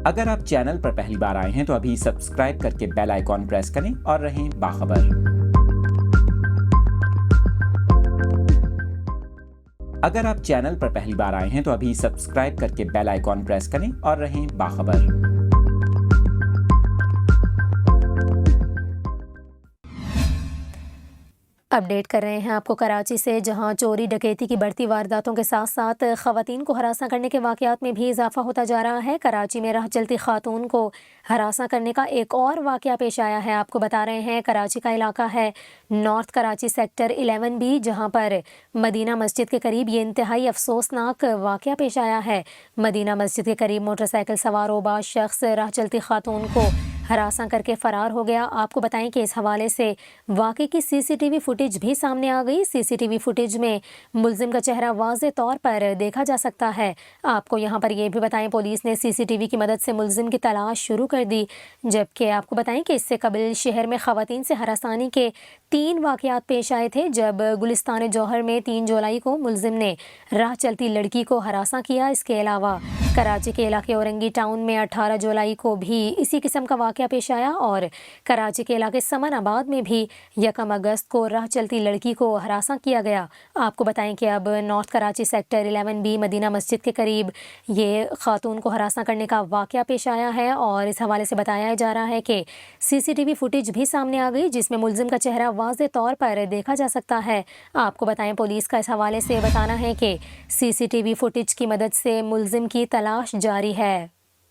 اگر آپ چینل پر پہلی بار آئے ہیں تو ابھی سبسکرائب کر کے بیل آئیکن پریس کریں اور رہیں باخبر۔ اگر آپ چینل پر پہلی بار آئے ہیں تو ابھی سبسکرائب کر کے بیل آئیکن پریس کریں اور رہیں باخبر۔ اپڈیٹ کر رہے ہیں آپ کو کراچی سے، جہاں چوری ڈکیتی کی بڑھتی وارداتوں کے ساتھ ساتھ خواتین کو ہراساں کرنے کے واقعات میں بھی اضافہ ہوتا جا رہا ہے۔ کراچی میں راہ چلتی خاتون کو ہراساں کرنے کا ایک اور واقعہ پیش آیا ہے۔ آپ کو بتا رہے ہیں کراچی کا علاقہ ہے نارتھ کراچی سیکٹر 11B، جہاں پر مدینہ مسجد کے قریب یہ انتہائی افسوسناک واقعہ پیش آیا ہے۔ مدینہ مسجد کے قریب موٹر سائیکل سوار اوباش شخص راہ چلتی خاتون کو ہراساں کر کے فرار ہو گیا۔ آپ کو بتائیں کہ اس حوالے سے واقعے کی سی سی ٹی وی فوٹیج بھی سامنے آ گئی۔ سی سی ٹی وی فوٹیج میں ملزم کا چہرہ واضح طور پر دیکھا جا سکتا ہے۔ آپ کو یہاں پر یہ بھی بتائیں پولیس نے سی سی ٹی وی کی مدد سے ملزم کی تلاش شروع کر دی، جبکہ آپ کو بتائیں کہ اس سے قبل شہر میں خواتین سے ہراسانی کے 3 واقعات پیش آئے تھے، جب گلستان جوہر میں 3 جولائی کو ملزم نے راہ چلتی لڑکی کو ہراساں کیا۔ اس کے علاوہ کراچی کے علاقے اورنگی ٹاؤن میں 18 جولائی کو بھی اسی قسم کا واقعہ پیش آیا، اور کراچی کے علاقے سمن آباد میں بھی 1 اگست کو راہ چلتی لڑکی کو ہراساں کیا گیا۔ آپ کو بتائیں کہ اب نارتھ کراچی سیکٹر 11B مدینہ مسجد کے قریب یہ خاتون کو ہراساں کرنے کا واقعہ پیش آیا ہے، اور اس حوالے سے بتایا جا رہا ہے کہ سی سی ٹی وی فوٹیج بھی سامنے آ گئی، جس میں ملزم کا چہرہ واضح طور پر دیکھا جا سکتا ہے۔ آپ کو بتائیں پولیس کا اس حوالے سے بتانا ہے کہ سی سی ٹی وی فوٹیج کی مدد سے ملزم کی تلاش جاری ہے۔